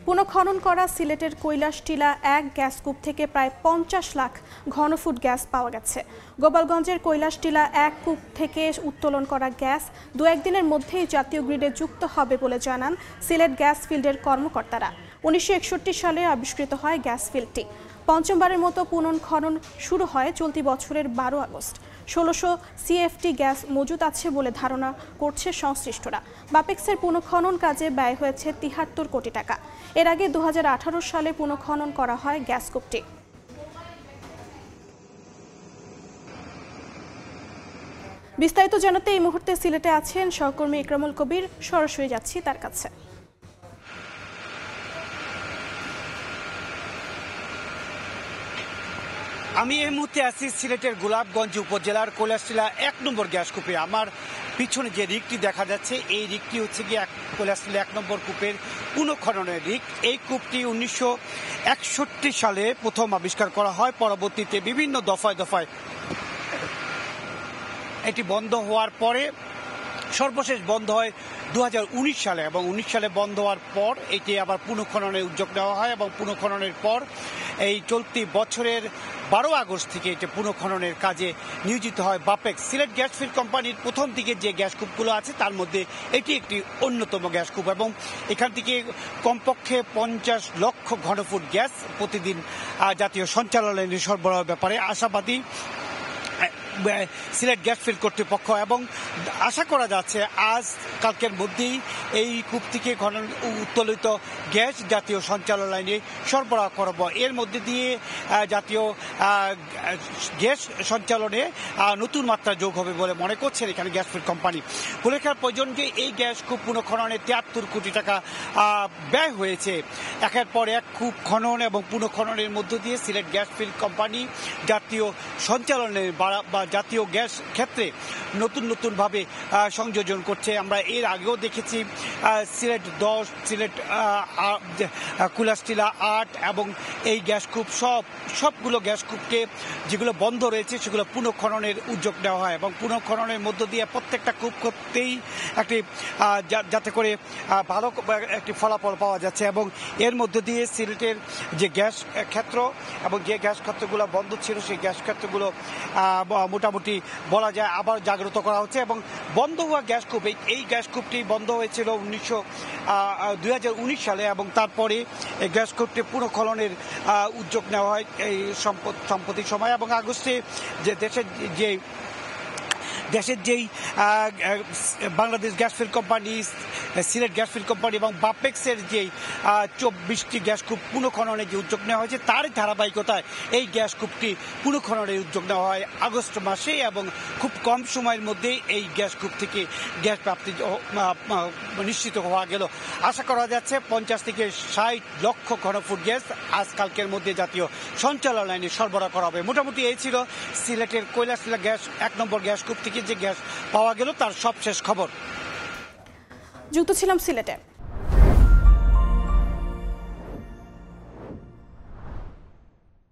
পুনঃখনন করা সিলেটের কৈলাসটিলা ১ গ্যাস কূপ থেকে প্রায় ৫০ লাখ ঘনফুট গ্যাস পাওয়া গেছে। গোপালগঞ্জের কৈলাসটিলা ১ কূপ থেকে উত্তোলন করা গ্যাস দু-এক দিনের মধ্যেই জাতীয় গ্রিডে যুক্ত হবে বলে জানান সিলেট গ্যাস ফিল্ডের কর্মকর্তারা। ১৯৬১ সালে আবিষ্কৃত হয় গ্যাস ফিল্ডটি। পঞ্চমবারের মতো পুনঃখনন শুরু হয় চলতি বছরের ১২ আগস্ট। ১৬০০ সিএফটি গ্যাস মজুত আছে বলে ধারণা করছে সংশ্লিষ্টরা। বাপেক্সের পুনঃখনন কাজে ব্যয় হয়েছে ৭৩ কোটি টাকা। এর আগে ২০১৮ সালে পুনঃখনন করা হয় গ্যাস কূপটি। বিস্তারিত জানাতে এই মুহূর্তে সিলেটে আছেন সহকর্মী ইকরামুল কবির। সরাসরি যাচ্ছি তার কাছে। আমি এই মুহূর্তে আছি সিলেটের গোলাপগঞ্জ উপজেলার কৈলাসটিলা ১ নম্বর গ্যাস কূপে। আমার পিছনে যে রিকটি দেখা যাচ্ছে এই রিকটি হচ্ছে গিয়ে কৈলাসটিলা ১ নম্বর কূপের পুনঃখননের রিক। এই কূপটি ১৯৬১ সালে প্রথম আবিষ্কার করা হয়। পরবর্তীতে বিভিন্ন দফায় দফায় এটি বন্ধ হওয়ার পরে সর্বশেষ বন্ধ হয় ২০১৯ সালে এবং ১৯ সালে বন্ধ হওয়ার পর এটি আবার পুনঃখননের উদ্যোগ নেওয়া হয় এবং পুনঃখননের পর এই চলতি বছরের ১২ আগস্ট থেকে এটি পুনঃখননের কাজে নিয়োজিত হয় বাপেক্স। সিলেট গ্যাস ফিল্ড কোম্পানির প্রথম দিকে যে গ্যাস কূপগুলো আছে তার মধ্যে এটি একটি অন্যতম গ্যাস কূপ এবং এখান থেকে কমপক্ষে ৫০ লক্ষ ঘনফুট গ্যাস প্রতিদিন জাতীয় সঞ্চালনালয়ে সরবরাহের ব্যাপারে আশাবাদী সিলেট গ্যাস ফিল্ড কর্তৃপক্ষ এবং আশা করা যাচ্ছে আজ কালকের মধ্যেই এই কূপ থেকে উত্তোলিত গ্যাস জাতীয় সঞ্চালনালয়ে সরবরাহ করব। এর মধ্যে দিয়ে জাতীয় গ্যাস সঞ্চালনে নতুন মাত্রা যোগ হবে বলে মনে করছেন এখানে গ্যাস ফিল্ড কোম্পানি। উল্লেখের প্রয়োজন যে এই গ্যাস কূপ পুনঃখননে ৭৩ কোটি টাকা ব্যয় হয়েছে। একের পর এক কূপ খনন এবং পুনঃখননের মধ্য দিয়ে সিলেট গ্যাস ফিল্ড কোম্পানি জাতীয় সঞ্চালনের বা জাতীয় গ্যাস ক্ষেত্রে নতুনভাবে সংযোজন করছে। আমরা এর আগেও দেখেছি সিলেট ১০, সিলেট কৈলাসটিলা ৮ এবং এই গ্যাস কূপ সবগুলো গ্যাস কূপকে যেগুলো বন্ধ রয়েছে সেগুলো পুনঃখননের উদ্যোগ নেওয়া হয় এবং পুনঃখননের মধ্য দিয়ে প্রত্যেকটা কূপ করতেই একটি যাতে করে ভালো একটি ফলাফল পাওয়া যাচ্ছে এবং এর মধ্য দিয়ে সিলেটের যে গ্যাস ক্ষেত্র এবং যে গ্যাস ক্ষেত্রগুলো বন্ধ ছিল সেই গ্যাস ক্ষেত্রগুলো মোটামুটি বলা যায় আবার জাগ্রত করা হচ্ছে এবং বন্ধ হওয়া গ্যাস কূপ এই গ্যাস কূপটি বন্ধ হয়েছিল ২০১৯ সালে এবং তারপরে এই গ্যাস কূপটি পুনঃখননের উদ্যোগ নেওয়া হয় এই সাম্প্রতিক সময় এবং আগস্টে যে দেশের যেই Bangladesh gas field company, Sylhet gas field company এবং বাপেক্সের যেই ২৪টি গ্যাস কূপ পুনঃখননের যে উদ্যোগ নেওয়া হয়েছে তারই ধারাবাহিকতায় এই গ্যাস কূপটি পুনঃখননের উদ্যোগ নেওয়া হয় আগস্ট মাসে এবং খুব কম সময়ের মধ্যেই এই গ্যাস কূপ থেকে গ্যাস প্রাপ্তি নিশ্চিত হওয়া গেল। আশা করা যাচ্ছে ৫০ থেকে ৬০ লক্ষ ঘনফুট গ্যাস আজকালকের মধ্যে জাতীয় সঞ্চালনালয়ে সরবরাহ করা হবে। মোটামুটি এই ছিল সিলেটের কৈলাসটিলা ১ নম্বর গ্যাস কূপ থেকে যে গ্যাস পাওয়া গেল তার সবশেষ খবর। যুক্ত ছিলাম সিলেটে।